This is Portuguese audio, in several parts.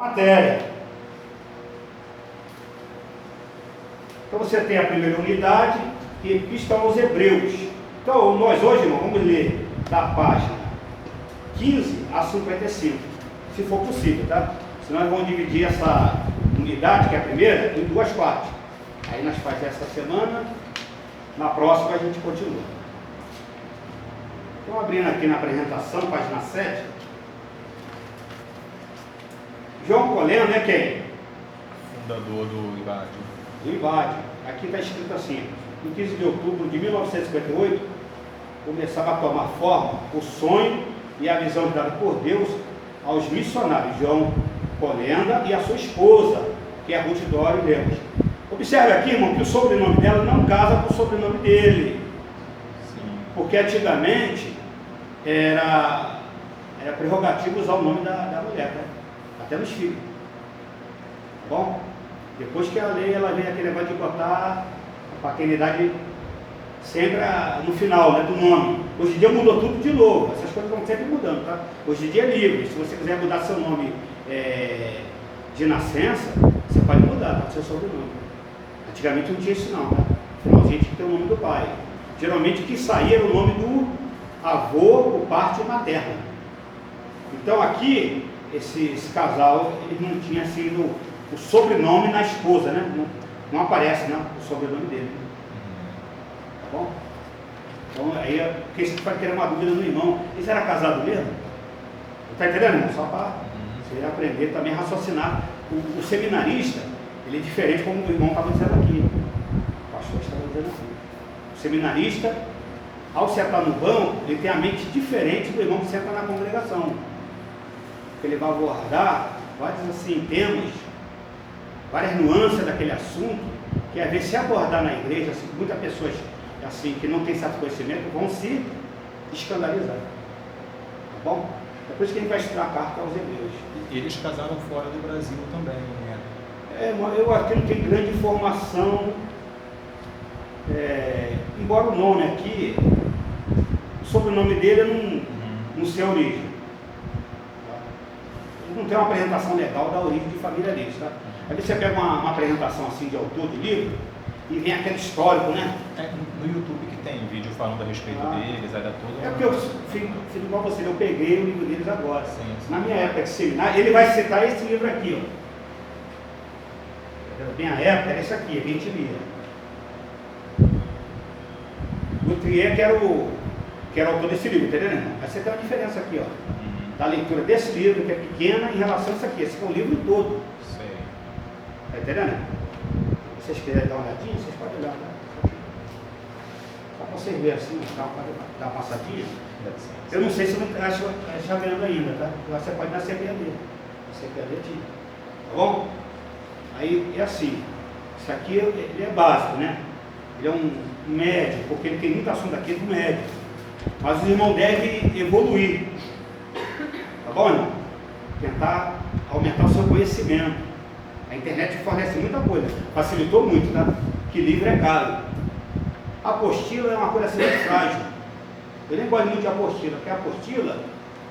matéria. Então você tem a primeira unidade, e Epístola aos Hebreus. Então nós hoje, irmão, vamos ler da página 15 a 55, se for possível, tá? Senão nós vamos dividir essa unidade, que é a primeira, em duas partes. Aí nós fazemos essa semana, na próxima a gente continua. Então abrindo aqui na apresentação, página 7. João Poleno é quem? Fundador do IBAD. Do IBAD. Aqui está escrito assim: em 15 de outubro de 1958, começava a tomar forma o sonho e a visão dada por Deus aos missionários João Polenda e a sua esposa, que é Ruth Dório Lemos. Observe aqui, irmão, que o sobrenome dela não casa com o sobrenome dele. Sim. Porque antigamente era prerrogativo usar o nome da mulher, né? Até nos filhos. Tá bom? Depois que a lei ela veio aquele negócio de botar a paternidade sempre no final, né, do nome. Hoje em dia mudou tudo de novo. Essas coisas vão sempre mudando, tá? Hoje em dia é livre. Se você quiser mudar seu nome de nascença, você pode mudar, tá? Seu sobrenome. Antigamente não tinha isso não, tá? Finalzinho tinha que ter o nome do pai. Geralmente o que saía era o nome do avô por parte materna. Então aqui, esse casal, ele não tinha sido o sobrenome na esposa, né? Não aparece, né, o sobrenome dele. Tá bom? Então aí, porque isso vai ter uma dúvida no irmão. Eles eram casados mesmo? Está entendendo, irmão? Só para você aprender também a raciocinar. O seminarista, ele é diferente, como o irmão estava dizendo aqui. O pastor estava dizendo assim. O seminarista, ao sentar no banco, ele tem a mente diferente do irmão que senta na congregação. Ele vai abordar vários assim, temas, várias nuances daquele assunto, que às vezes se abordar na igreja, assim, muitas pessoas assim, que não têm certo conhecimento, vão se escandalizar. Tá bom? É por isso que a gente vai estudar a carta aos Hebreus. E eles casaram fora do Brasil também, né? Eu aqui não tenho grande informação, embora o nome aqui, o sobrenome dele eu não sei a origem. Tá? Eu não tenho uma apresentação legal da origem de família deles, tá? Às vezes você pega uma apresentação assim de autor de livro e vem aquele histórico, né? No YouTube que tem vídeo falando a respeito deles, aí dá tudo. É porque eu fiz igual você, eu peguei o livro deles agora. Sim. Na minha época de seminário, ele vai citar esse livro aqui, ó. Na minha época era esse aqui, a gente lia. O Trier que era o autor desse livro, entendeu, irmão? Aí você tem uma diferença aqui, ó. Da leitura desse livro, que é pequena, em relação a isso aqui. Esse aqui é o livro todo. Sei. Tá entendendo? Se vocês quiserem dar uma olhadinha, vocês podem olhar. Tá? Só para vocês verem assim, dar uma passadinha. Eu não sei se não está vendo ainda, tá? Você pode ir na CPAD. A CPAD tinha. Tá bom? Aí é assim. Isso aqui ele é básico, né? Ele é um médio, porque ele tem muito assunto aqui do médio. Mas os irmãos devem evoluir. Tá bom, irmão? Tentar aumentar o seu conhecimento. A internet fornece muita coisa, facilitou muito, tá? Que livro é caro. A apostila é uma coisa assim muito frágil. Eu nem gosto muito de apostila, porque a apostila,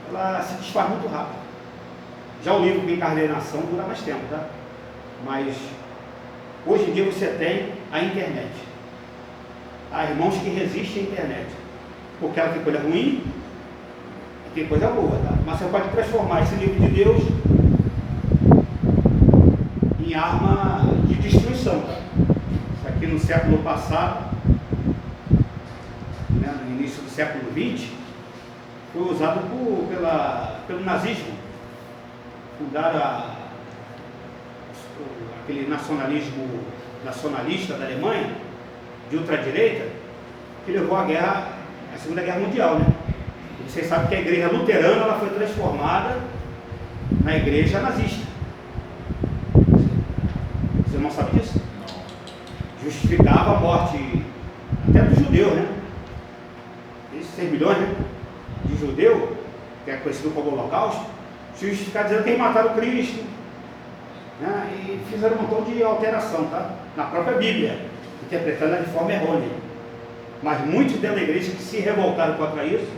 ela se desfaz muito rápido. Já o livro de encarnação dura mais tempo, tá? Mas, hoje em dia você tem a internet. Há irmãos que resistem à internet, porque ela tem coisa ruim e tem coisa boa, tá? Mas você pode transformar esse livro de Deus em arma de destruição. Tá? Isso aqui no século passado, né, no início do século XX, foi usado pelo nazismo. Fundaram aquele nacionalismo nacionalista da Alemanha, de ultradireita, que levou à Segunda Guerra Mundial, né? E vocês sabem que a igreja luterana ela foi transformada na igreja nazista. Você não sabe disso? Não. Justificava a morte até do judeu, né? Esses 6 milhões, né, de judeu, que é conhecido como Holocausto, se justificar dizendo que eles mataram Cristo, né? E fizeram um montão de alteração, tá? Na própria Bíblia, interpretando de forma errônea. Mas muitos dentro da igreja que se revoltaram contra isso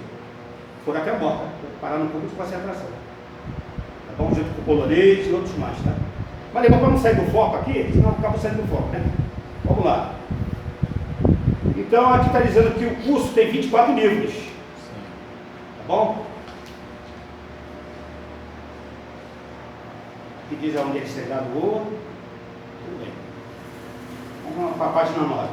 foram até a morte, pararam no campo de concentração. Tá bom? Junto com o polonês e outros mais, tá? Mas vamos não sair do foco aqui, senão acaba saindo do foco, né? Vamos lá. Então, aqui está dizendo que o curso tem 24 livros. Tá bom? Aqui diz onde ele se graduou. Tudo bem. Vamos para a página 9.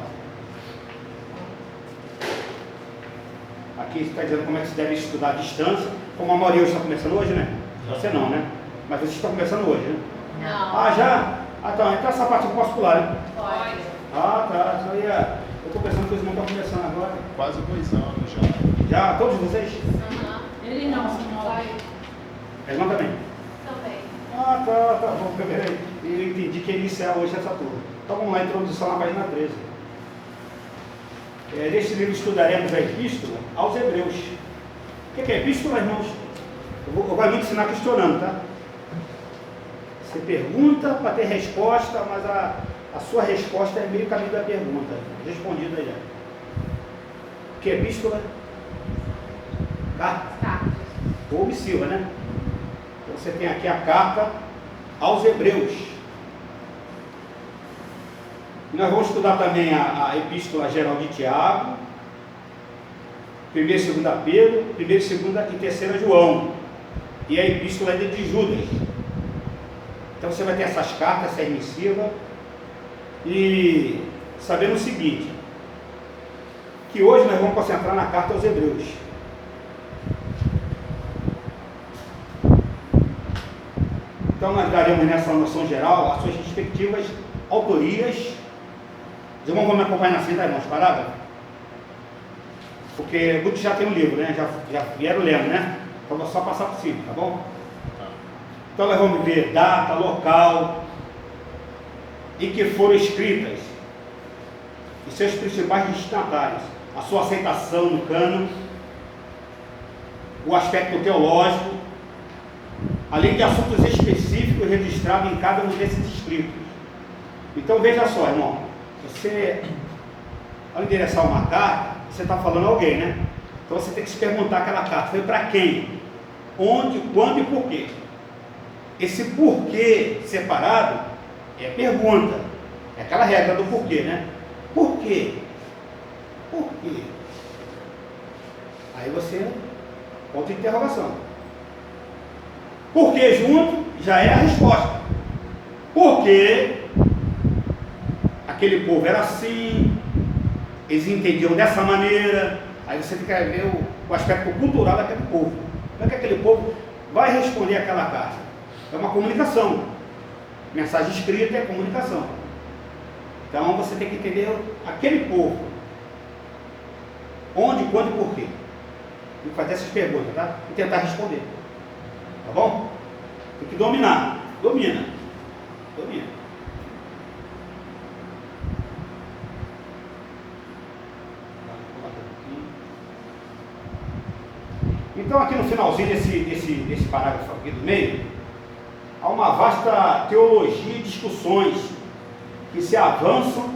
Aqui está dizendo como é que se deve estudar à distância. Como a maioria está começando hoje, né? Você não, né? Mas você está começando hoje, né? Não. Ah, já? Ah, tá. Então essa parte eu posso pular, né? Pode. Ah, tá. Eu estou pensando que os irmãos estão começando agora. Quase 2 anos já. Já? Todos vocês? Ele não, vai. A irmã também? Também. Ah, tá bom. Peraí. Eu entendi que ia iniciar hoje essa turma. Então vamos lá, introdução na página 13. Neste livro estudaremos a epístola aos Hebreus. O que é epístola, irmãos? Eu vou muito ensinar questionando, tá? Você pergunta para ter resposta, mas a sua resposta é meio caminho da pergunta. Respondida já. O que é epístola? Carta. Ou missiva, né? Então você tem aqui a carta aos Hebreus. Nós vamos estudar também a epístola geral de Tiago, 1ª e 2ª Pedro, 1ª, 2ª e 3ª João, e a epístola de Judas. Então você vai ter essas cartas, essa missiva, e sabendo o seguinte, que hoje nós vamos concentrar na carta aos Hebreus. Então nós daremos nessa noção geral as suas respectivas autorias. Os irmãos vão me acompanhar na cinta, irmãos, parada? Porque muitos já tem um livro, né? Já vieram lendo, né? Então vou só passar por cima, tá bom? Então nós vamos ver data, local, em que foram escritas, e seus principais destinatários, a sua aceitação no cânon, o aspecto teológico, além de assuntos específicos registrados em cada um desses escritos. Então veja só, irmão, você, ao endereçar uma carta, você está falando a alguém, né? Então você tem que se perguntar aquela carta, foi para quem? Onde, quando e por quê? Esse porquê separado é pergunta, é aquela regra do porquê, né? Por quê? Por quê? Aí você, ponto de interrogação. Por que junto já é a resposta. Porque aquele povo era assim, eles entendiam dessa maneira. Aí você tem que ver o aspecto cultural daquele povo. Como é que aquele povo vai responder aquela carta? É uma comunicação. Mensagem escrita é comunicação. Então você tem que entender aquele povo. Onde, quando e por quê. E fazer essas perguntas, tá? E tentar responder. Tá bom? Tem que dominar. Domina. Então aqui no finalzinho desse parágrafo aqui do meio, há uma vasta teologia e discussões que se avançam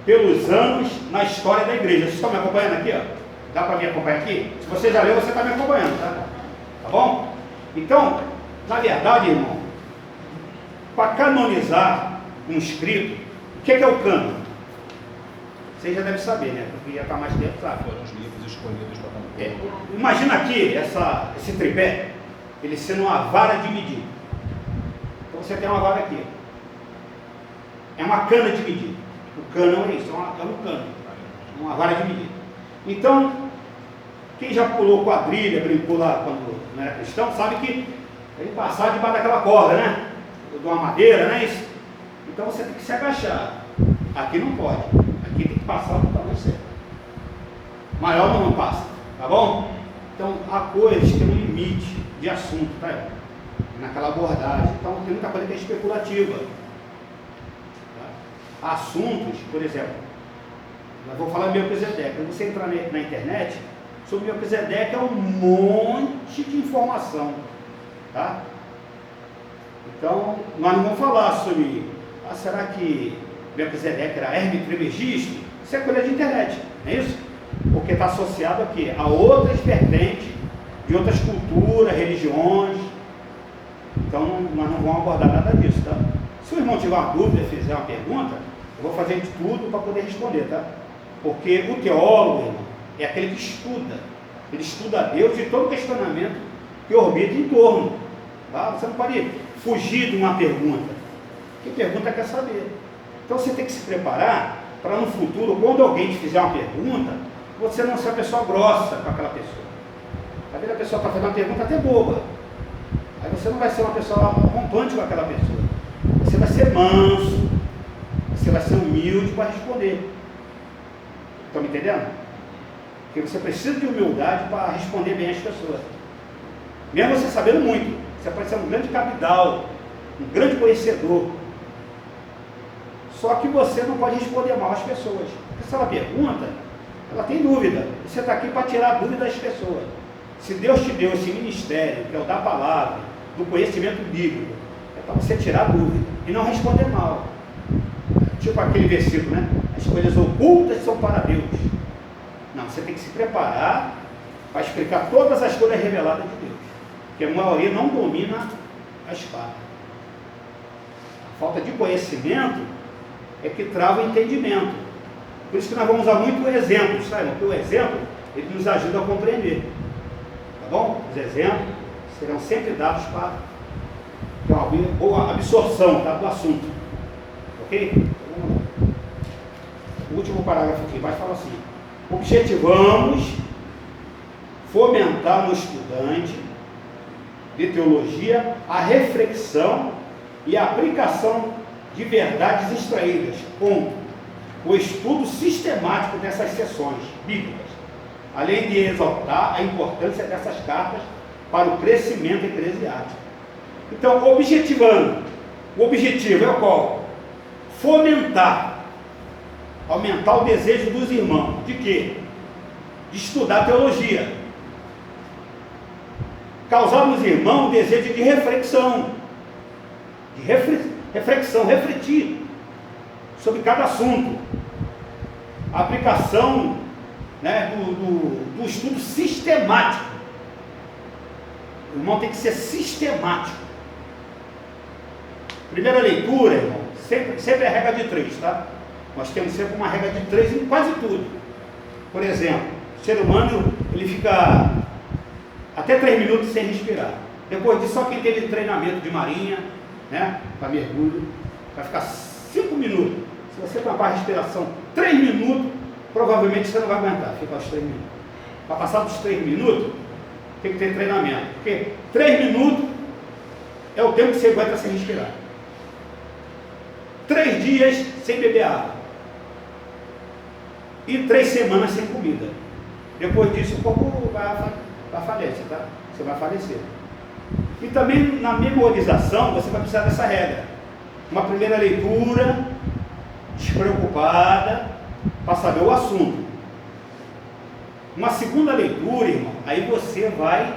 pelos anos na história da igreja. Vocês estão me acompanhando aqui? Ó? Dá para me acompanhar aqui? Se você já leu, você está me acompanhando, tá? Tá bom? Então, na verdade, irmão, para canonizar um escrito, o que é o cânon? Você já deve saber, né? Porque já está mais tempo, sabe? Foram os livros escolhidos para compor. Imagina aqui esse tripé, ele sendo uma vara de medir. Então você tem uma vara aqui. É uma cana de medir. O cânon é isso, é um cano. Uma vara de medir. Então, quem já pulou quadrilha, brincou lá quando não era cristão, sabe que tem que passar debaixo daquela corda, né? De uma madeira, né? Isso. Então você tem que se agachar. Aqui não pode. Aqui tem que passar no tamanho certo. Maior não passa, tá bom? Então há coisas que tem um limite de assunto, tá? Naquela abordagem. Então tem muita coisa que é especulativa. Tá? Assuntos, por exemplo, eu vou falar Melquisedeque. Quando você entrar na internet, sobre Melquisedeque é um monte de informação, tá? Então, nós não vamos falar sobre, será que Melquisedeque era Hermes Trismegisto? Isso é coisa de internet, não é isso? Porque está associado aqui a outras vertentes, de outras culturas, religiões. Então nós não vamos abordar nada disso, tá? Se o irmão tiver uma dúvida, fizer uma pergunta, eu vou fazer de tudo para poder responder, tá? Porque o teólogo, irmão, é aquele que estuda. Ele estuda a Deus e todo questionamento que orbita em torno. Tá? Você não pode fugir de uma pergunta. Que pergunta quer saber? Então você tem que se preparar para no futuro, quando alguém te fizer uma pergunta, você não ser a pessoa grossa com aquela pessoa. Às vezes a pessoa está fazendo uma pergunta até boba. Aí você não vai ser uma pessoa rompante com aquela pessoa. Você vai ser manso. Você vai ser humilde para responder. Estão me entendendo? Porque você precisa de humildade para responder bem as pessoas. Mesmo você sabendo muito, você pode ser um grande cabidal, um grande conhecedor. Só que você não pode responder mal às pessoas. Porque se ela pergunta, ela tem dúvida. Você está aqui para tirar a dúvida das pessoas. Se Deus te deu esse ministério, que é o da palavra, do conhecimento bíblico, é para você tirar a dúvida e não responder mal. Tipo aquele versículo, né? As coisas ocultas são para Deus. Não, você tem que se preparar para explicar todas as coisas reveladas de Deus. Porque a maioria não domina a espada. A falta de conhecimento é que trava o entendimento. Por isso que nós vamos usar muito exemplos, tá, irmão? Porque o exemplo, ele nos ajuda a compreender. Tá bom? Os exemplos serão sempre dados para ter uma boa absorção, tá, do assunto. Ok? Vamos lá. O último parágrafo aqui vai falar assim: objetivamos fomentar no estudante de teologia a reflexão e a aplicação de verdades extraídas com o estudo sistemático dessas sessões bíblicas, além de exaltar a importância dessas cartas para o crescimento eclesiástico. Então, objetivando, o objetivo é o qual? Fomentar, aumentar o desejo dos irmãos, de quê? De estudar teologia, causar nos irmãos o desejo de reflexão, refletir sobre cada assunto, a aplicação, né, do estudo sistemático. O irmão tem que ser sistemático. Primeira leitura, irmão, sempre é regra de 3, tá? Nós temos sempre uma regra de 3 em quase tudo. Por exemplo, o ser humano, ele fica até 3 minutos sem respirar. Depois disso, só quem teve treinamento de marinha, né, para mergulho, vai ficar 5 minutos. Se você trabalhar a respiração 3 minutos, provavelmente você não vai aguentar, fica aos 3 minutos. Para passar dos 3 minutos, tem que ter treinamento, porque 3 minutos é o tempo que você aguenta sem respirar. 3 dias sem beber água. E 3 semanas sem comida. Depois disso, o corpo vai falecer, tá? Você vai falecer. E também na memorização, você vai precisar dessa regra. Uma primeira leitura, despreocupada, para saber o assunto. Uma segunda leitura, irmão, aí você vai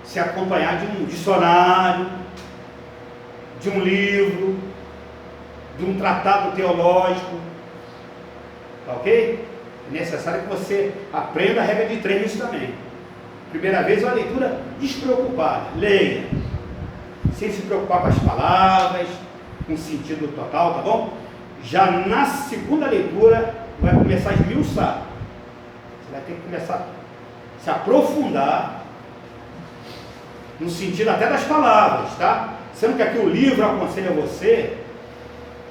se acompanhar de um dicionário, de um livro, de um tratado teológico. Tá ok? É necessário que você aprenda a regra de 3 nisso também. Primeira vez, uma leitura despreocupada. Leia, sem se preocupar com as palavras, com sentido total, tá bom? Já na segunda leitura, vai começar a esmiuçar. Você vai ter que começar a se aprofundar no sentido até das palavras, tá? Sendo que aqui o livro aconselha você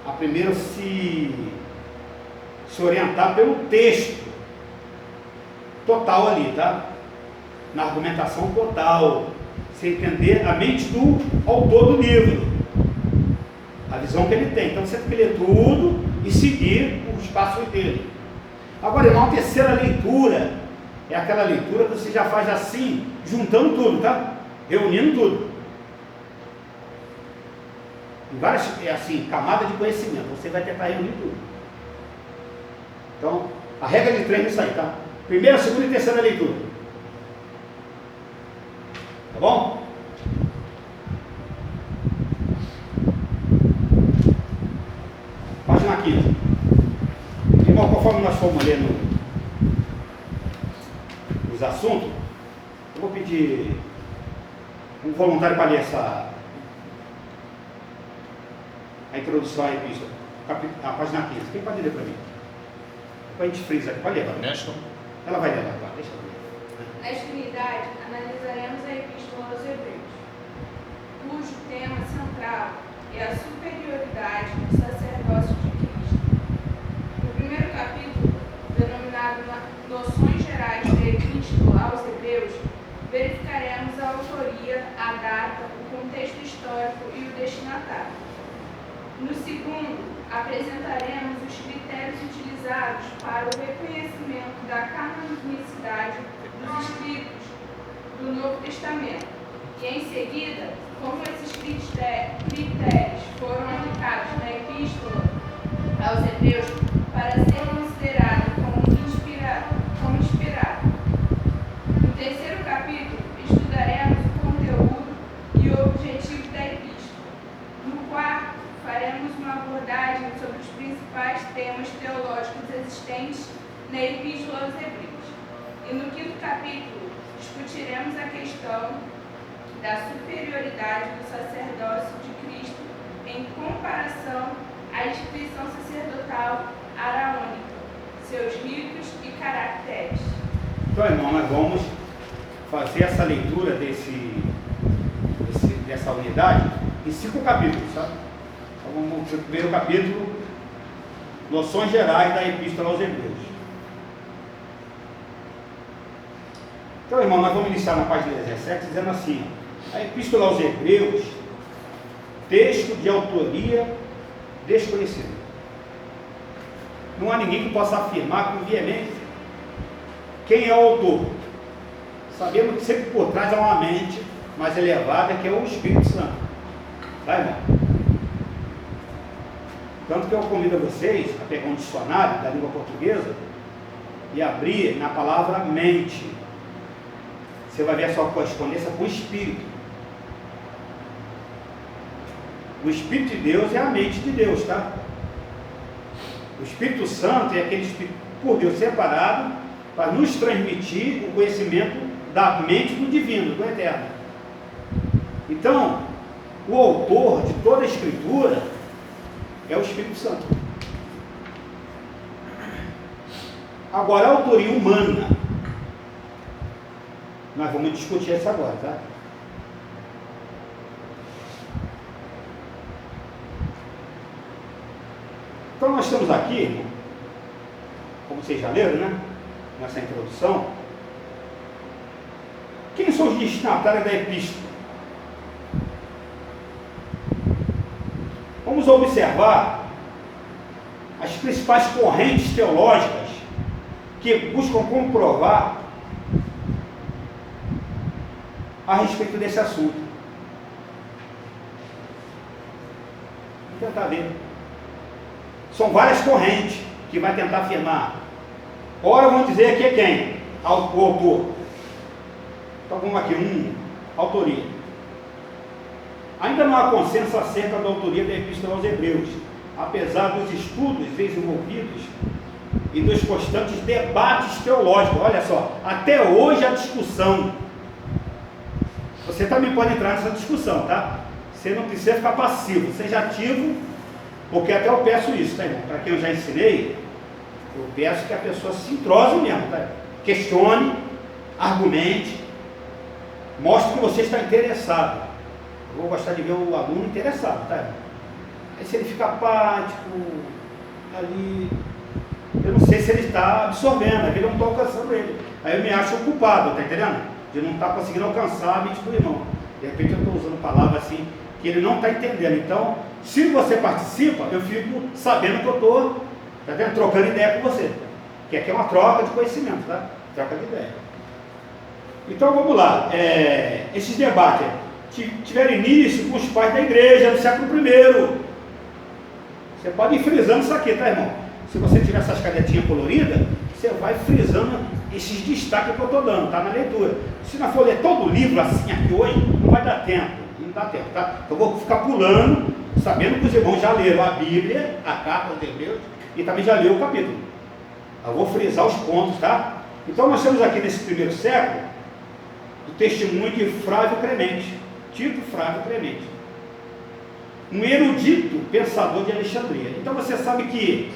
a primeiro se orientar pelo texto total ali, tá? Na argumentação total, você entender a mente do autor do livro, a visão que ele tem. Então você tem que ler tudo e seguir os passos dele. Agora, irmão, a terceira leitura é aquela leitura que você já faz assim, juntando tudo, tá? Reunindo tudo. Em várias, assim, camadas de conhecimento, você vai tentar reunir tudo. Então, a regra de 3 é isso aí, tá? Primeira, segunda e terceira leitura. Tá bom? Página 15. Irmão, conforme nós formos lendo os assuntos, eu vou pedir um voluntário para ler a introdução à epístola, a página 15. Quem pode ler para mim? Depois a gente frisa aqui. Pode ler, Nestor. ela vai ler lá, deixa eu ler. Nesta unidade, analisaremos a Epístola aos Hebreus, cujo tema central é a superioridade do sacerdócio de Cristo. No primeiro capítulo, denominado Noções Gerais da Epístola aos Hebreus, verificaremos a autoria, a data, o contexto histórico e o destinatário. No segundo, apresentaremos os critérios utilizados para o reconhecimento da canonicidade dos escritos do Novo Testamento. E em seguida, como esses critérios foram aplicados na Epístola aos Hebreus para ser considerado como inspirado. No terceiro capítulo, estudaremos o conteúdo e o objetivo da Epístola. No quarto, faremos uma abordagem sobre os principais temas teológicos existentes na Epístola aos Hebreus. E no quinto capítulo, discutiremos a questão da superioridade do sacerdócio de Cristo em comparação à instituição sacerdotal araônica, seus ritos e caracteres. Então, irmão, nós vamos fazer essa leitura dessa unidade em 5 capítulos, sabe? Então, vamos para o primeiro capítulo, Noções Gerais da Epístola aos Hebreus. Então, irmão, nós vamos iniciar na página 17 dizendo assim: a Epístola aos Hebreus, texto de autoria desconhecida. Não há ninguém que possa afirmar com veemência quem é o autor. Sabemos que sempre por trás há uma mente mais elevada, que é o Espírito Santo. Tá, irmão? Tanto que eu convido vocês a pegar um dicionário da língua portuguesa e abrir na palavra mente. Você vai ver a sua correspondência com o Espírito. O Espírito de Deus é a mente de Deus, tá? O Espírito Santo é aquele Espírito por Deus separado para nos transmitir o conhecimento da mente do divino, do eterno. Então, o autor de toda a Escritura é o Espírito Santo. Agora, a autoria humana, nós vamos discutir isso agora, tá? Então nós estamos aqui, como vocês já leram, né? Nessa introdução. Quem são os destinatários da epístola? Vamos observar as principais correntes teológicas que buscam comprovar a respeito desse assunto. Vamos tentar ver. São várias correntes que vai tentar afirmar. Ora vão dizer que é quem? O autor. Então vamos aqui, autoria. Ainda não há consenso acerca da autoria da Epístola aos Hebreus, apesar dos estudos desenvolvidos e dos constantes debates teológicos. Olha só, até hoje a discussão. Você também pode entrar nessa discussão, tá? Você não precisa ficar passivo, seja ativo, porque até eu peço isso, tá, irmão? Para quem eu já ensinei, eu peço que a pessoa se entrose mesmo, tá? Questione, argumente, mostre que você está interessado. Eu vou gostar de ver o aluno interessado, tá, irmão? Aí se ele fica apático, ali, eu não sei se ele está absorvendo, é que eu não estou alcançando ele. Aí eu me acho culpado, tá entendendo? De não estar conseguindo alcançar a mente do irmão. De repente eu estou usando palavras assim, que ele não está entendendo. Então, se você participa, eu fico sabendo que eu estou, tá vendo? Trocando ideia com você. Que aqui é uma troca de conhecimento, tá? Troca de ideia. Então vamos lá. Esses debates tiveram início com os pais da igreja no século I. Você pode ir frisando isso aqui, tá, irmão? Se você tiver essas canetinhas coloridas, você vai frisando esses destaques que eu estou dando, tá? Na leitura. Se não for ler todo o livro assim aqui hoje, não vai dar tempo. Não dá tempo, tá? Eu vou ficar pulando, sabendo que os irmãos já leram a Bíblia, a carta aos Hebreus, e também já leram o capítulo. Eu vou frisar os pontos, tá? Então nós temos aqui nesse primeiro século o testemunho de Flávio Clemente, Tito Flávio Clemente. um erudito pensador de Alexandria. Então você sabe que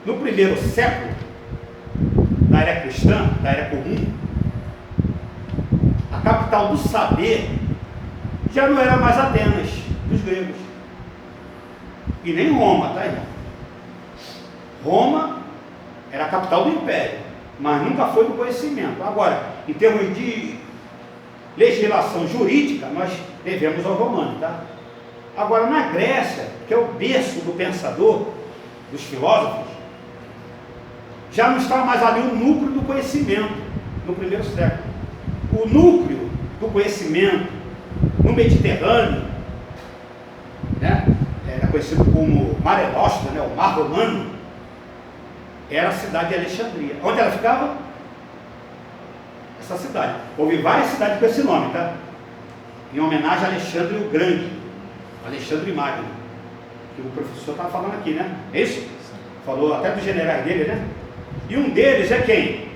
no primeiro século da era cristã, da era comum, a capital do saber já não era mais Atenas, dos gregos, e nem Roma, tá, irmão? Roma era a capital do império, mas nunca foi do conhecimento. Agora, em termos de legislação jurídica, nós devemos ao romano, tá? Agora, na Grécia, que é o berço do pensador, dos filósofos, já não está mais ali o núcleo do conhecimento, no primeiro século. O núcleo do conhecimento no Mediterrâneo, né, era conhecido como Mare Nostrum, né, o Mar Romano, era a cidade de Alexandria. Onde ela ficava? Essa cidade. Houve várias cidades com esse nome, tá? Em homenagem a Alexandre o Grande, Alexandre Magno, que o professor estava falando aqui, né? É isso? Falou até dos generais dele, né? E um deles é quem?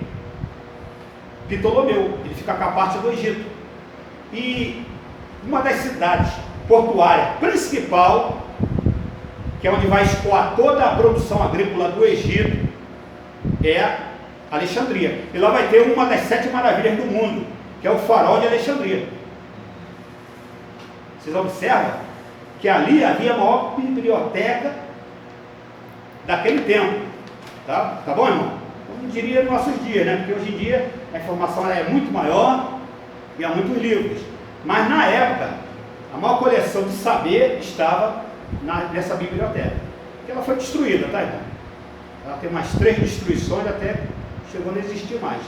Ptolomeu. Ele fica com a parte do Egito. E uma das cidades portuárias principal, que é onde vai escoar toda a produção agrícola do Egito, é Alexandria. E lá vai ter uma das 7 maravilhas do mundo, que é o farol de Alexandria. Vocês observam que ali havia a maior biblioteca daquele tempo. Tá bom, irmão? Eu não diria nos nossos dias, né? Porque hoje em dia a informação é muito maior e há muitos livros. Mas na época, a maior coleção de saber estava nessa biblioteca. Que ela foi destruída, tá, irmão? Ela tem umas 3 destruições, até chegou a não existir mais.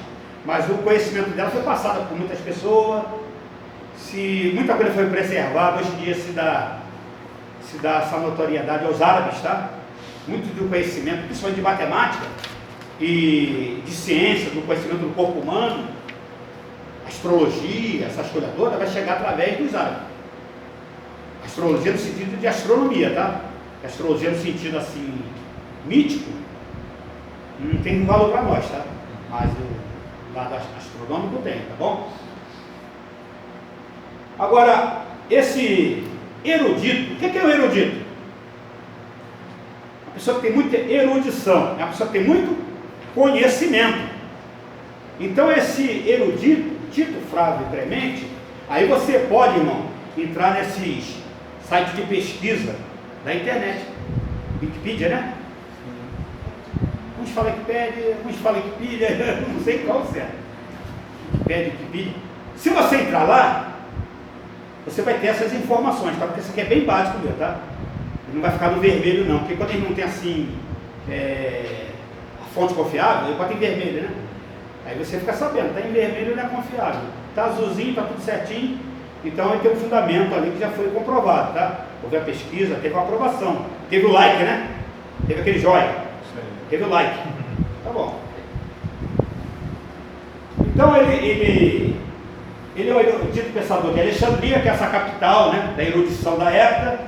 Mas o conhecimento dela foi passado por muitas pessoas. Se muita coisa foi preservada, hoje em dia se dá essa notoriedade aos árabes, tá? Muito do conhecimento, principalmente de matemática e de ciência, do conhecimento do corpo humano, astrologia, essas coisas todas, vai chegar através dos árabes. Astrologia no sentido de astronomia, tá? Astrologia no sentido assim, mítico, não tem valor para nós, tá? Mas o lado astronômico tem, tá bom? Agora, esse erudito, o que é o erudito? Uma pessoa que tem muita erudição, é uma pessoa que tem muito conhecimento. Então esse erudito, Tito Flávio Clemente, aí você pode, irmão, entrar nesses sites de pesquisa da internet, Wikipedia, né? Uns falam Wikipedia, uns falam Wikipedia, não sei qual certo. Wikipedia. Se você entrar lá, você vai ter essas informações, tá? Porque isso aqui é bem básico mesmo, tá? Ele não vai ficar no vermelho não, porque quando ele não tem assim a fonte confiável, ele pode ter em vermelho, né? Aí você fica sabendo, tá em vermelho não é confiável, tá azulzinho, tá tudo certinho, então ele tem um fundamento ali que já foi comprovado, tá? Houve a pesquisa, teve uma aprovação, teve o like, né? Teve aquele joia, teve o like, tá bom. Então ele é o erudito pensador de Alexandria, que é essa capital, né, da erudição da época,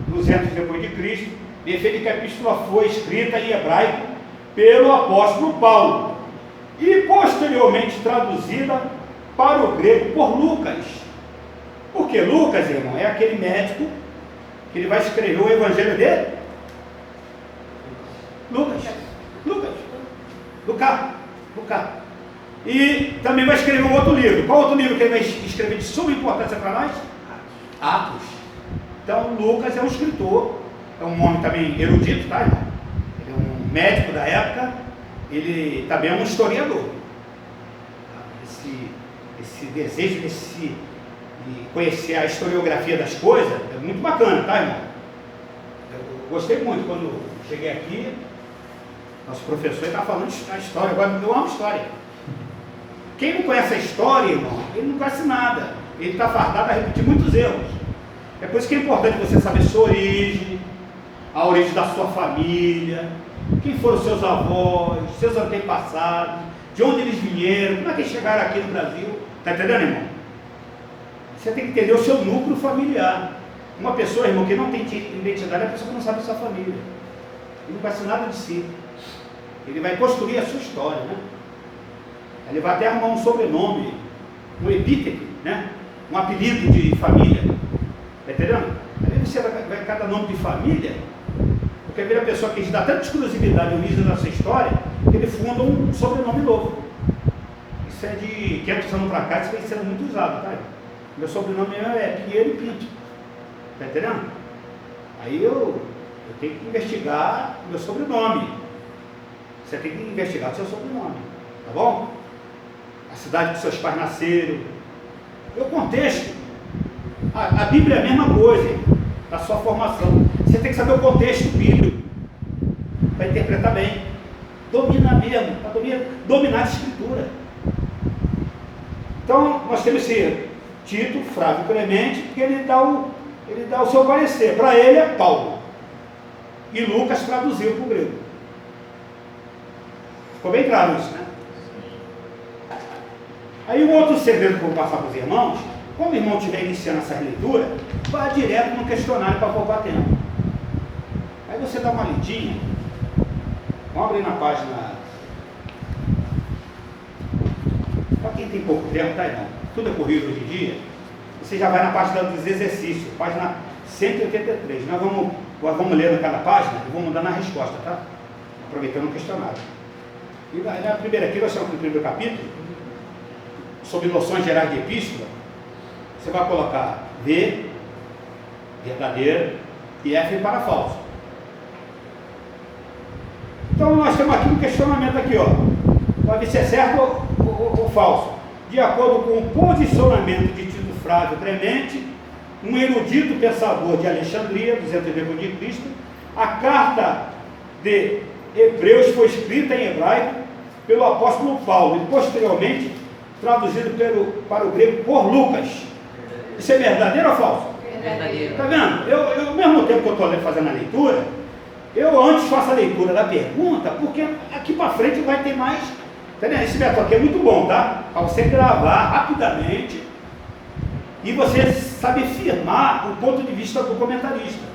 200 depois de Cristo. De efeito que a epístola foi escrita em hebraico pelo apóstolo Paulo e posteriormente traduzida para o grego por Lucas. Porque Lucas, irmão, é aquele médico que ele vai escrever o evangelho dele. Lucas. E também vai escrever um outro livro. Qual outro livro que ele vai escrever de suma importância para nós? Atos. Então Lucas é um escritor, é um homem também erudito, tá, irmão? Ele é um médico da época, ele também é um historiador. Esse desejo de conhecer a historiografia das coisas é muito bacana, tá, irmão? Eu gostei muito quando cheguei aqui, nosso professor estava falando a história, agora eu amo história. Quem não conhece a história, irmão, ele não conhece nada. Ele está fardado a repetir muitos erros. É por isso que é importante você saber sua origem, a origem da sua família, quem foram seus avós, seus antepassados, de onde eles vieram, como é que eles chegaram aqui no Brasil. Está entendendo, irmão? Você tem que entender o seu núcleo familiar. Uma pessoa, irmão, que não tem identidade é a pessoa que não sabe a sua família. Ele não conhece nada de si. Ele vai construir a sua história, né? Ele vai até arrumar um sobrenome, um epíteto, né? Um apelido de família. Está entendendo? Aí você vai cada nome de família, porque vira a pessoa que dá tanta exclusividade ao início da sua história, que ele funda um sobrenome novo. Isso é de 500 anos para cá, isso vem sendo muito usado, tá? Meu sobrenome é Pinheiro e Pinto. Está entendendo? Aí eu tenho que investigar meu sobrenome. Você tem que investigar o seu sobrenome. Tá bom? A cidade que seus pais nasceram. E o contexto. A Bíblia é a mesma coisa da sua formação. Você tem que saber o contexto bíblico para interpretar bem. Dominar mesmo, para dominar a escritura. Então, nós temos esse Tito, Flávio Clemente, porque ele dá o seu parecer. Para ele é Paulo. E Lucas traduziu para o grego. Ficou bem claro isso, né? Aí um outro segredo que eu vou passar para os irmãos, quando o irmão estiver iniciando essa leitura, vá direto no questionário para poupar tempo. Aí você dá uma lidinha, vamos abrir na página. Para quem tem pouco tempo, tá, irmão? Tudo é corrido hoje em dia. Você já vai na página dos exercícios, página 183. Nós vamos ler naquela página e vamos dar na resposta, tá? Aproveitando o questionário. E na primeira aqui, nós estamos no primeiro capítulo, sobre noções gerais de epístola. Você vai colocar V, verdadeiro, e F para falso. Então nós temos aqui um questionamento aqui, ó. Para ver se é certo ou falso. De acordo com o posicionamento de Tito Flávio Clemente, um erudito pensador de Alexandria, 200 depois de Cristo, a carta de Hebreus foi escrita em hebraico pelo apóstolo Paulo e posteriormente traduzido para o grego por Lucas. Isso é verdadeiro ou falso? Verdadeiro. Está vendo? Eu, ao mesmo tempo que eu estou fazendo a leitura, eu antes faço a leitura da pergunta, porque aqui para frente vai ter mais. Entendeu? Esse método aqui é muito bom, tá? Para você gravar rapidamente e você saber firmar o ponto de vista do comentarista.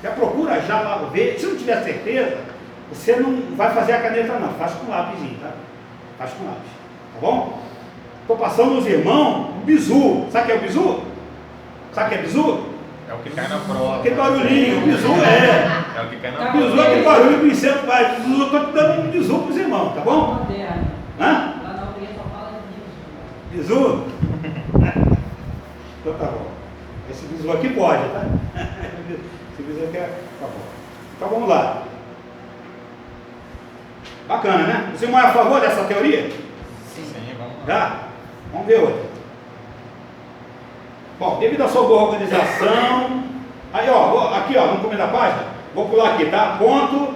Já procura já lá ver. Se não tiver certeza, você não vai fazer a caneta não, faz com lápisinho, tá? Faz com lápis, tá bom? Estou passando os irmãos o bizu. Sabe o que é o bizu? Sabe o que é bizu? É o que cai na prova. Aquele barulhinho, o bizu é. É o que cai na O prova. bizu é aquele barulho que o incêndio faz. Eu estou te dando um bizu para os irmãos, tá bom? Hã? Lá na aldeia só fala disso. Bizu? Então tá bom. Esse bizu aqui pode, tá? Esse bizu aqui é. Tá bom. Então vamos lá. Bacana, né? Os irmãos é a favor dessa teoria? Sim, vamos lá. Já? Vamos ver outra. Bom, devido à sua boa organização. Aí, ó, aqui, ó, no começo da página, vou pular aqui, tá? Ponto.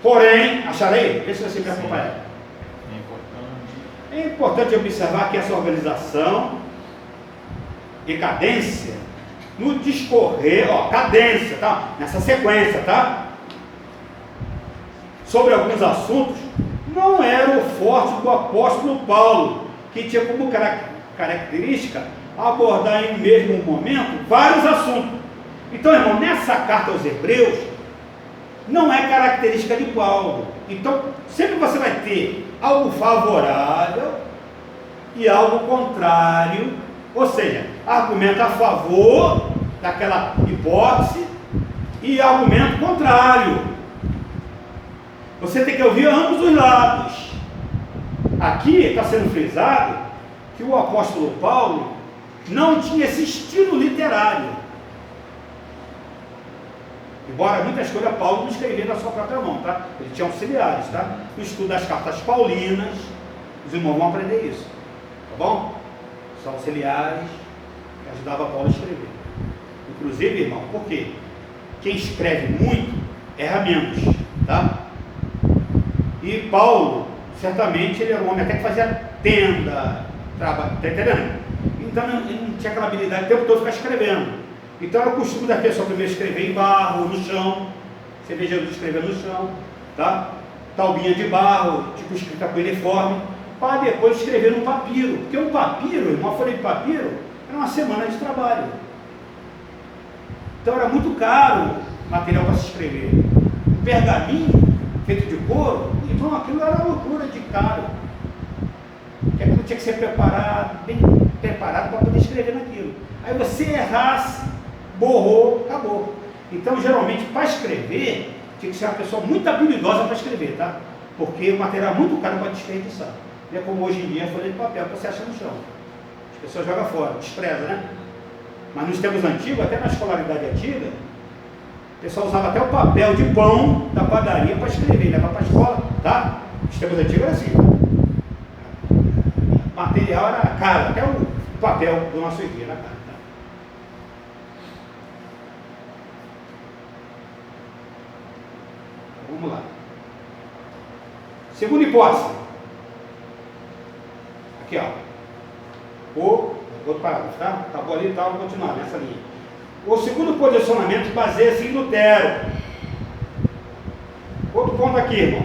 Porém, acharei? Vê se você me acompanha. É importante observar que essa organização e cadência no discorrer, ó, cadência, tá? Nessa sequência, tá? Sobre alguns assuntos, não era o forte do apóstolo Paulo, que tinha como característica abordar em mesmo momento vários assuntos. Então, irmão, nessa carta aos Hebreus, não é característica de Paulo. Então, sempre você vai ter algo favorável e algo contrário, ou seja, argumento a favor daquela hipótese e argumento contrário. Você tem que ouvir ambos os lados. Aqui está sendo frisado que o apóstolo Paulo não tinha esse estilo literário. Embora muitas coisas Paulo não escrevia da sua própria mão, tá? Ele tinha auxiliares, tá? No estudo das cartas paulinas, os irmãos vão aprender isso, tá bom? São auxiliares que ajudavam Paulo a escrever. Inclusive, irmão, por quê? Quem escreve muito erra menos, tá? E Paulo, certamente, ele era um homem até que fazia tenda, trabalho, tá entendendo? Então ele não tinha aquela habilidade o tempo todo ficar escrevendo. Então era o costume da pessoa primeiro escrever em barro, no chão. Você vê Jesus escrever no chão, tá? Taubinha de barro, tipo escrita com uniforme, para depois escrever num papiro. Porque um papiro, uma folha de papiro, era uma semana de trabalho. Então era muito caro o material para se escrever. Um pergaminho feito de couro, então aquilo era loucura de caro. Porque aquilo tinha que ser preparado, bem preparado para poder escrever naquilo. Aí você errasse, borrou, acabou. Então, geralmente, para escrever, tinha que ser uma pessoa muito habilidosa para escrever, tá? Porque o material é muito caro para desperdiçar. Não é como hoje em dia a folha de papel que você acha no chão. As pessoas jogam fora, desprezam, né? Mas nos tempos antigos, até na escolaridade antiga, o pessoal usava até o papel de pão da padaria para escrever, levar para a escola, tá? Nos tempos antigos era assim. O material era caro, até o papel do nosso dia era caro. Tá? Vamos lá. Segunda hipótese. Aqui, ó. Outro parágrafo, tá? Acabou ali e tal, vou continuar nessa linha. O segundo posicionamento baseia-se em Lutero. Outro ponto aqui, irmão.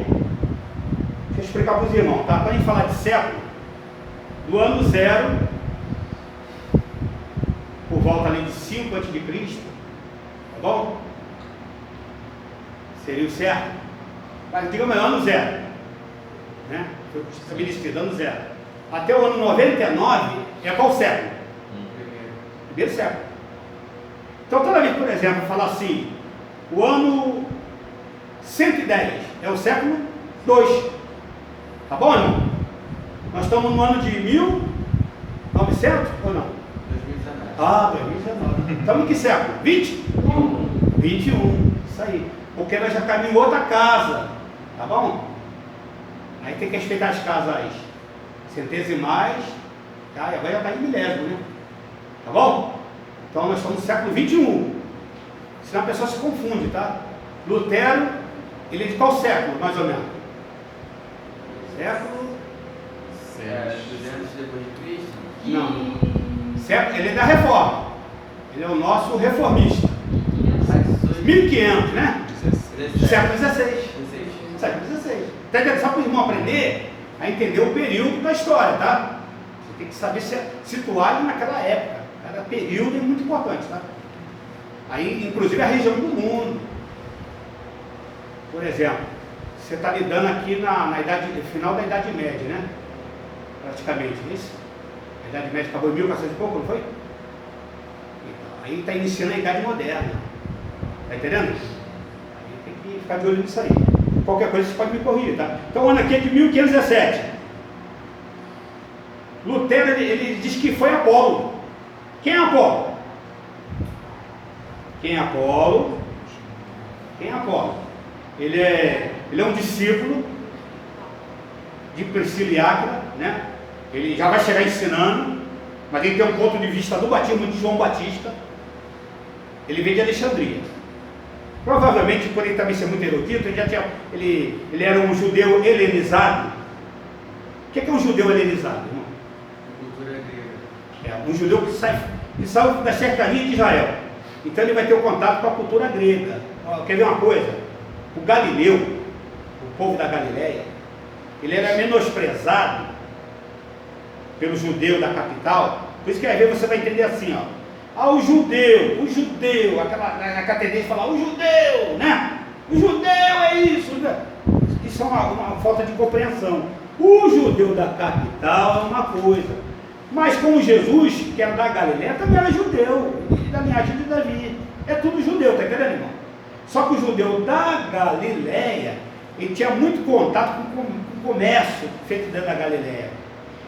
Deixa eu explicar para os irmãos, tá? Para a gente falar de século, do ano 0, por volta ali de 5 a.C., tá bom? Seria o certo. Mas digamos, ano 0. Né? Foi estabelecido, ano 0. Até o ano 99 é qual século? Primeiro século. Então, toda vez, por exemplo, falar assim, o ano 110 é o século 2. Tá bom, irmão? Nós estamos no ano de 1900 ou não? 2019. Ah, 2019. Estamos em que século? 20? 21. Isso aí. Porque nós já caminhamos em outra casa. Tá bom? Aí tem que respeitar as casas centesimais. Tá? E agora já está em milésimo, né? Tá bom? Então nós estamos no século 21. Senão a pessoa se confunde, tá? Lutero, ele é de qual século, mais ou menos? Século... 200 depois de Cristo? Não. Século, ele é da Reforma. Ele é o nosso reformista. 1500, né? 16. Século 16. 16. Século 16. Tá entendendo? Só para o irmão aprender a entender o período da história, tá? Você tem que saber se situar ele naquela época. Cada período é muito importante, tá? Aí, inclusive, a região do mundo. Por exemplo, você está lidando aqui na idade, final da Idade Média, né? Praticamente, isso? A Idade Média acabou em 1400 e pouco, não foi? Então, aí está iniciando a Idade Moderna. Tá entendendo? Aí tem que ficar de olho nisso aí. Qualquer coisa você pode me corrigir, tá? Então o ano aqui é de 1517. Lutero, ele diz que foi Apolo. Quem é Apolo? Quem é Apolo? Quem é Apolo? Ele é um discípulo de Priscila e Áquila, né? Ele já vai chegar ensinando, mas ele tem um ponto de vista do batismo de João Batista. Ele veio de Alexandria. Provavelmente, por ele também ser muito erudito, ele era um judeu helenizado. O que é um judeu helenizado, irmão? Cultura grega. É um judeu que saiu da cercania de Israel. Então ele vai ter o contato com a cultura grega. Quer ver uma coisa? O Galileu, o povo da Galileia, ele era menosprezado pelo judeu da capital. Por isso que às vezes você vai entender assim, ó. Ah, o judeu, na catedral falar, o judeu, né? O judeu é isso, né? Isso é uma falta de compreensão. O judeu da capital é uma coisa, mas como Jesus, que era da Galileia, também era judeu, da linhagem de Davi. É tudo judeu, tá entendendo, irmão? Só que o judeu da Galileia, ele tinha muito contato com o comércio feito dentro da Galileia.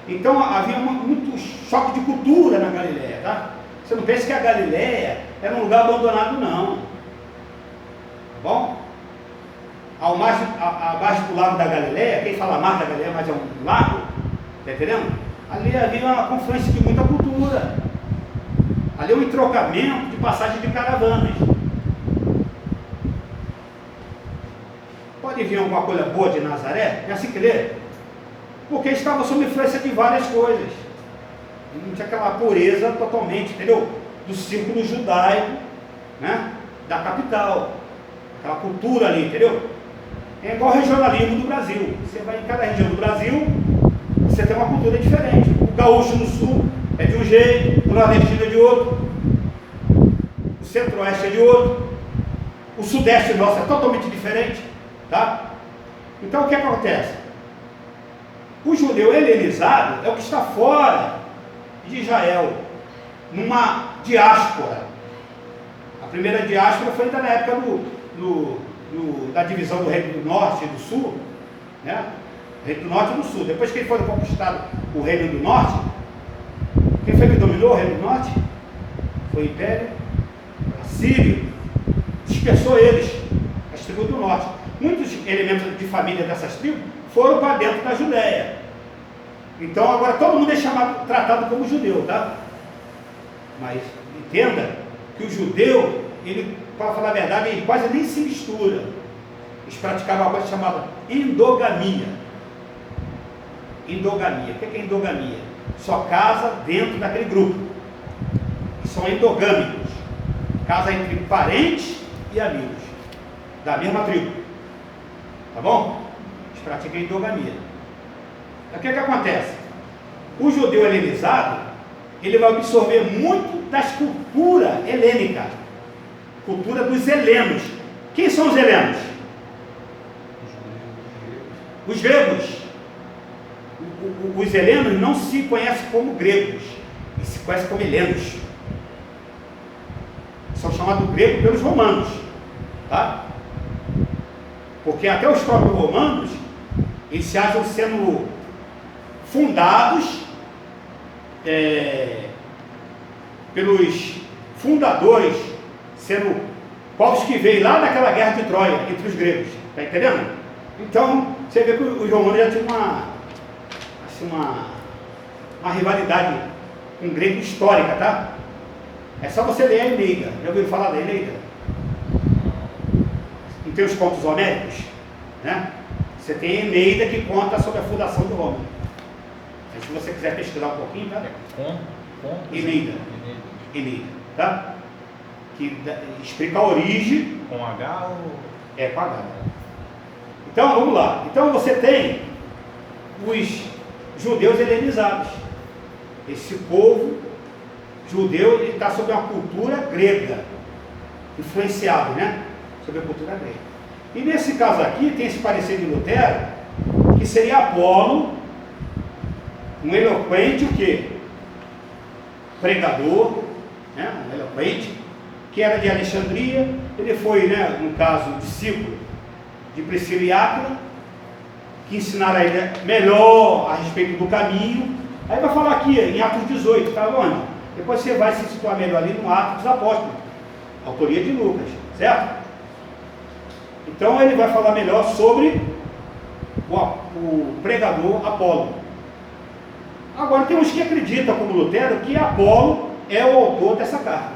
Então havia muito choque de cultura na Galileia, tá? Você não pensa que a Galileia era um lugar abandonado, não. Tá bom? Abaixo do lago da Galileia, quem fala mar da Galileia, mas é um lago, tá entendendo? Ali havia uma confluência de muita cultura. Ali é um entrocamento de passagem de caravanas. Pode vir alguma coisa boa de Nazaré? É assim que lê? Porque estava sob influência de várias coisas. Não tinha aquela pureza totalmente, entendeu? Do círculo judaico, né? Da capital. Aquela cultura ali, entendeu? É igual o regionalismo do Brasil. Você vai em cada região do Brasil, você tem uma cultura diferente. O gaúcho no sul é de um jeito, o nordestino é de outro, o centro-oeste é de outro, o sudeste nosso é totalmente diferente, tá? Então o que acontece? O judeu helenizado é o que está fora de Israel, numa diáspora. primeira diáspora foi ainda na época da divisão do Reino do Norte e do Sul, né? Reino do Norte e do Sul. Depois que ele foi conquistado o Reino do Norte, quem foi que dominou o Reino do Norte? Foi o Império Assírio. Dispersou eles, as tribos do Norte. Muitos elementos de família dessas tribos foram para dentro da Judéia. Então agora todo mundo é tratado como judeu, tá? Mas entenda que o judeu, ele, para falar a verdade, ele quase nem se mistura. Eles praticavam uma coisa chamada endogamia. Endogamia. O que é endogamia? Só casa dentro daquele grupo. E são endogâmicos. Casa entre parentes e amigos da mesma tribo. Tá bom? Eles praticam endogamia. Então, o que acontece? O judeu helenizado, ele vai absorver muito das culturas helênicas, cultura dos helenos. Quem são os helenos? Os gregos. Os helenos não se conhecem como gregos, eles se conhecem como helenos. São chamados gregos pelos romanos, tá? Porque até os próprios romanos, eles se acham sendo fundados pelos fundadores, sendo povos que veio lá daquela guerra de Troia, entre os gregos, tá entendendo? Então, você vê que os romanos já tinham uma rivalidade com o grego histórica, tá? É só você ler a Eneida. Já ouviram falar da Eneida? Não tem os contos homéricos, né? Você tem a Eneida que conta sobre a fundação do Roma. Aí, se você quiser pesquisar um pouquinho, tá? Eneida. Eneida, tá? Que explica a origem. Com H ou... É, com H. Então, vamos lá. Então, você tem os judeus helenizados. Esse povo judeu está sob uma cultura grega, influenciado, né? Sobre a cultura grega. E nesse caso aqui, tem esse parecer de Lutero, que seria Apolo, um eloquente, o quê? Pregador, né? Um eloquente, que era de Alexandria. Ele foi, né, no caso, discípulo de Priscila e Áquila, que ensinaram a ele melhor a respeito do caminho. Aí vai falar aqui, em Atos 18, tá bom? Depois você vai se situar melhor ali no Atos dos Apóstolos, autoria de Lucas, certo? Então ele vai falar melhor sobre o pregador Apolo. Agora tem uns que acreditam, como Lutero, que Apolo é o autor dessa carta.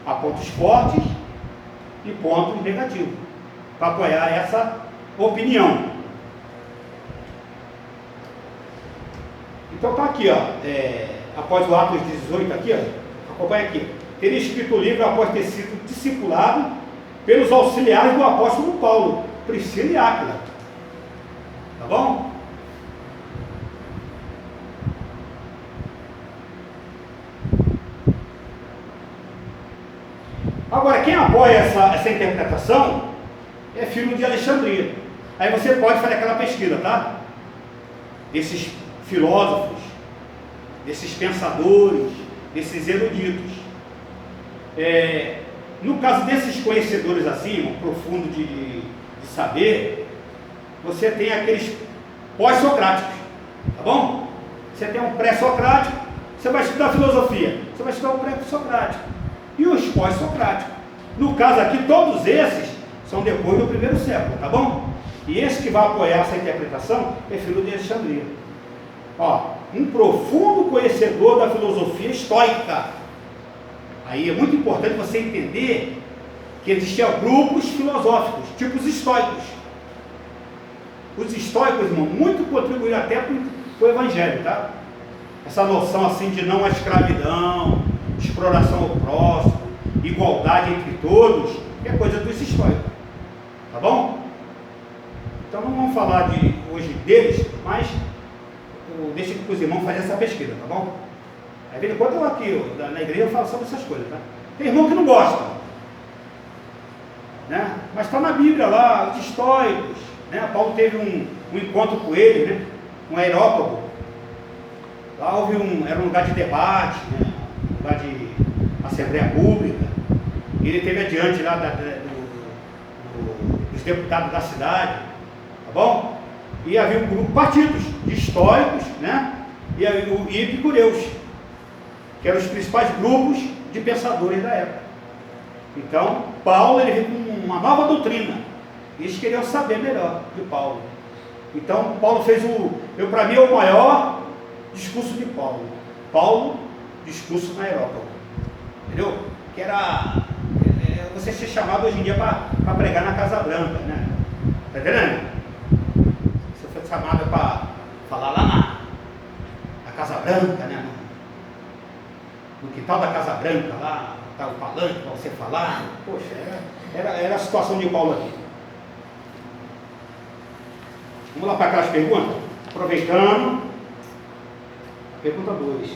Há pontos fortes e pontos negativos para apoiar essa opinião. Então tá aqui, ó, após o Atos 18 aqui, ó, acompanha aqui. Teria escrito o livro após ter sido discipulado pelos auxiliares do apóstolo Paulo, Priscila e Áquila. Tá bom? Agora, quem apoia essa interpretação é filho de Alexandria. Aí você pode fazer aquela pesquisa, tá? Desses filósofos, desses pensadores, desses eruditos. No caso desses conhecedores assim, um profundo de saber, você tem aqueles pós-socráticos, tá bom? Você tem um pré-socrático, você vai estudar filosofia, você vai estudar o pré-socrático e os pós-socráticos. No caso aqui, todos esses são depois do primeiro século, tá bom? E esse que vai apoiar essa interpretação é filho de Alexandria. Ó, um profundo conhecedor da filosofia estoica. Aí é muito importante você entender que existiam grupos filosóficos, tipo os estoicos. Os estoicos, irmão, muito contribuíram até para o evangelho, tá? Essa noção assim de não à escravidão, exploração ao próximo, igualdade entre todos, é coisa dos estoicos. Tá bom? Então não vamos falar hoje deles, mas deixa que os irmãos fazem essa pesquisa, tá bom? Aí, de vez em quando eu aqui na igreja eu falo sobre essas coisas, tá? Tem irmão que não gosta, né? Mas está na Bíblia lá, os estoicos, né? Paulo teve um encontro com eles, né? Um aerópago. Lá era um lugar de debate, né? Um lugar de Assembleia Pública, ele teve adiante lá dos deputados da cidade, tá bom? E havia um grupo, partidos de históricos, né? E epicureus, que eram os principais grupos de pensadores da época. Então, Paulo, ele veio com uma nova doutrina. Eles queriam saber melhor de Paulo. Então, Paulo fez para mim, é o maior discurso de Paulo. Paulo, discurso na Europa. Entendeu? Que era você ser chamado hoje em dia para pregar na Casa Branca, né? Tá entendendo? Você foi chamado para falar lá na Casa Branca, né? No quintal da Casa Branca, lá, tá o palanque para você falar. Poxa, era a situação de Paulo aqui. Vamos lá para aquelas perguntas? Aproveitando. Pergunta 2.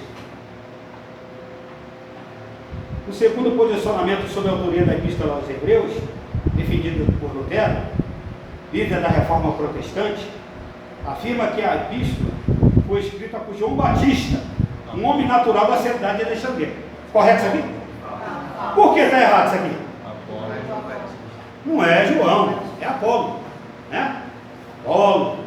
O segundo posicionamento sobre a autoria da Epístola aos Hebreus, defendido por Lutero, líder da Reforma Protestante, afirma que a Epístola foi escrita por João Batista, um homem natural da cidade de Alexandria. Correto isso aqui? Por que está errado isso aqui? Não é João, é Apolo, né? Apolo.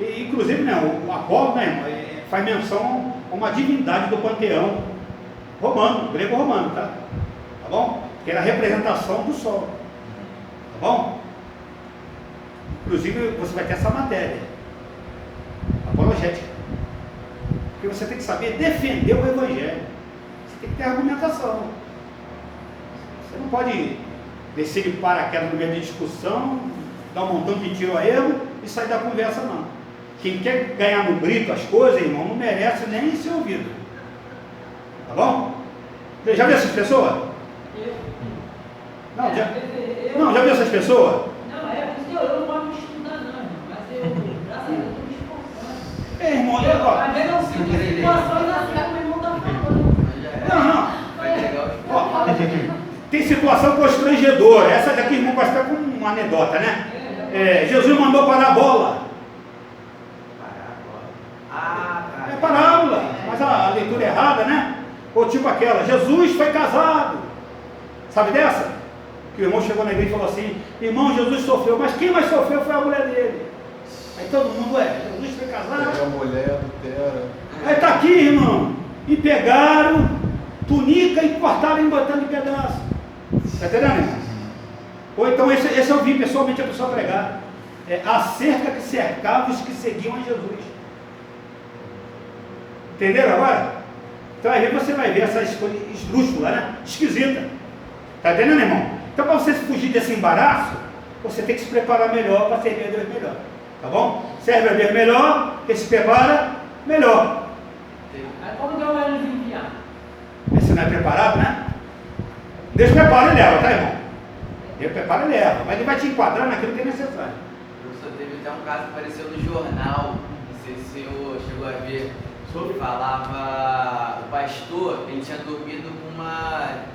E, inclusive, né, o Apolo, né, faz menção a uma divindade do panteão romano, grego-romano, tá? Tá bom? Que era a representação do sol. Tá bom? Inclusive, você vai ter essa matéria apologética. Porque você tem que saber defender o Evangelho. Você tem que ter argumentação. Você não pode descer de paraquedas no meio da discussão, dar um montão de tiro a erro e sair da conversa, não. Quem quer ganhar no grito as coisas, irmão, não merece nem ser ouvido. Tá bom? Já viu essas pessoas? Não, já viu essas pessoas? Não, é porque eu não posso me estudar, não, mas eu, graças a Deus, estou me esforçando. Irmão, Às vezes eu sinto situações assim como o irmão está falando. Vai legal. Ó, tem situação constrangedora. Essa daqui, irmão, vai ficar com uma anedota, né? Jesus mandou parar a bola. É parábola, mas a leitura é errada, né? Ou tipo aquela, Jesus foi casado. Sabe dessa? Que o irmão chegou na igreja e falou assim: irmão, Jesus sofreu, mas quem mais sofreu foi a mulher dele. Aí todo mundo, Jesus foi casado. É a mulher adultera. Aí tá aqui, irmão. E pegaram túnica e cortaram e botaram em pedaço. Tá entendendo? Ou então, esse eu vi pessoalmente a pessoa pregar. A cerca que cercava os que seguiam a Jesus. Entenderam agora? Então aí você vai ver essa escolha esdrúxula, né? Esquisita. Tá entendendo, irmão? Então, para você fugir desse embaraço, você tem que se preparar melhor para servir a Deus melhor. Tá bom? Serve a Deus melhor, quem se prepara melhor. Aí como Deus vai nos enviar? Você não é preparado, né? Deus prepara e leva, tá, irmão? Deus prepara e leva, mas ele vai te enquadrar naquilo que é necessário. Professor, teve até um caso que apareceu no jornal, não sei se o senhor chegou a ver, sobre falava o pastor, ele tinha dormido com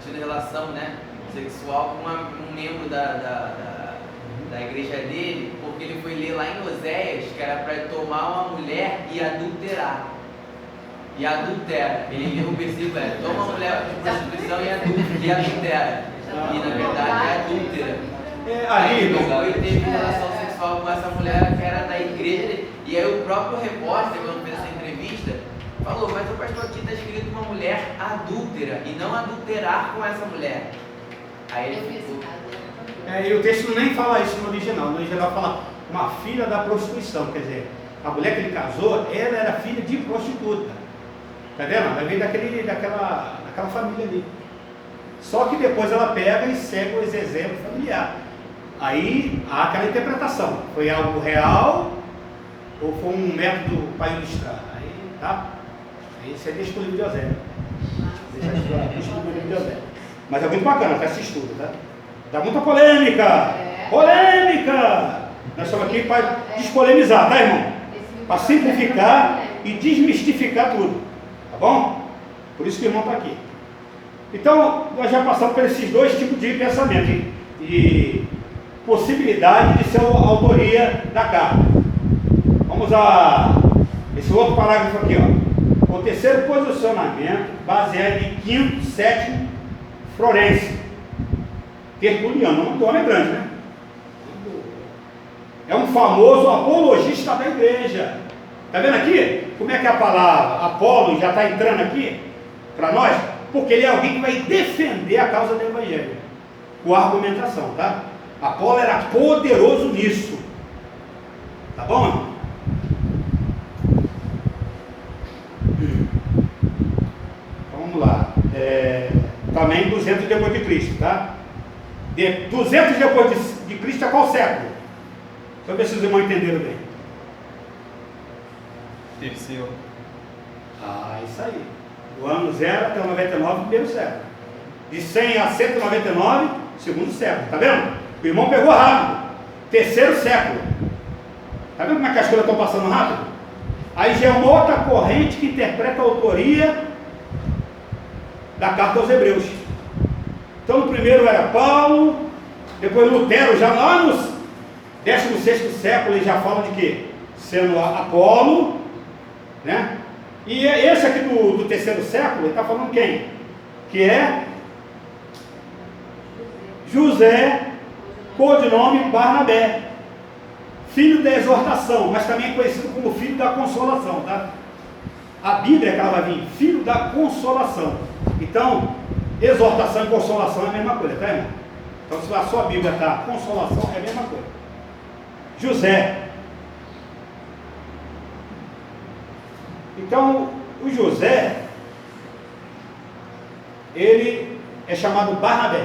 tido relação, né, sexual com um membro da igreja dele, porque ele foi ler lá em Oséias que era para tomar uma mulher e adulterar. E adultera. Ele leu o versículo, toma uma mulher de prostituição e adultera. E na verdade é adúltera. Aí, irmão, ele teve relação sexual com essa mulher que era da igreja dele. E aí o próprio repórter, quando fez essa entrevista, falou: mas o pastor aqui está escrito uma mulher adúltera e não adulterar com essa mulher. Aí ele ficou. E o texto nem fala isso no original. No original fala uma filha da prostituição. Quer dizer, a mulher que ele casou, ela era filha de prostituta. Tá vendo? Ela veio daquela família ali. Só que depois ela pega e segue os exemplos familiares. Aí há aquela interpretação. Foi algo real ou foi um método para ilustrar? Aí, tá? Aí você deixa o livro de Oséias. Deixa o livro de Oséias. Mas é muito bacana, tá? Esse estudo, tá? Dá muita polêmica! Polêmica! Nós estamos aqui para despolemizar, tá, irmão? Para simplificar e desmistificar tudo. Tá bom? Por isso que o irmão está aqui. Então, nós já passamos por esses dois tipos de pensamento, de possibilidade de ser a autoria da carta. Vamos a esse outro parágrafo aqui, ó. O terceiro posicionamento, baseado em 5º, 7º Florencio. Tertuliano, o nome do homem é grande, né? É um famoso apologista da igreja. Está vendo aqui? Como é que é a palavra Apolo já está entrando aqui para nós? Porque ele é alguém que vai defender a causa do evangelho com argumentação, tá? Apolo era poderoso nisso. Tá bom, irmão? Vamos lá. Também 200 depois de Cristo, tá? 200 depois de Cristo é qual século? Deixa eu ver se os irmãos entenderam bem. Terceiro. Isso aí. Do ano 0 até o 99, primeiro século. De 100 a 199, segundo século. Tá vendo? O irmão pegou rápido. Terceiro século. Tá vendo como é que as coisas estão passando rápido? Aí já é uma outra corrente que interpreta a autoria da carta aos Hebreus. Então no primeiro era Paulo, depois Lutero, já lá nos 16º século, ele já fala de quê? Sendo Apolo, né? E esse aqui do terceiro século, ele está falando quem? Que é José, codinome Barnabé, filho da exortação, mas também é conhecido como filho da consolação, tá? A Bíblia que ela vai vir, filho da consolação. Então, exortação e consolação é a mesma coisa, tá, irmão? Então, se a sua Bíblia está consolação, é a mesma coisa. José. Então, o José, ele é chamado Barnabé.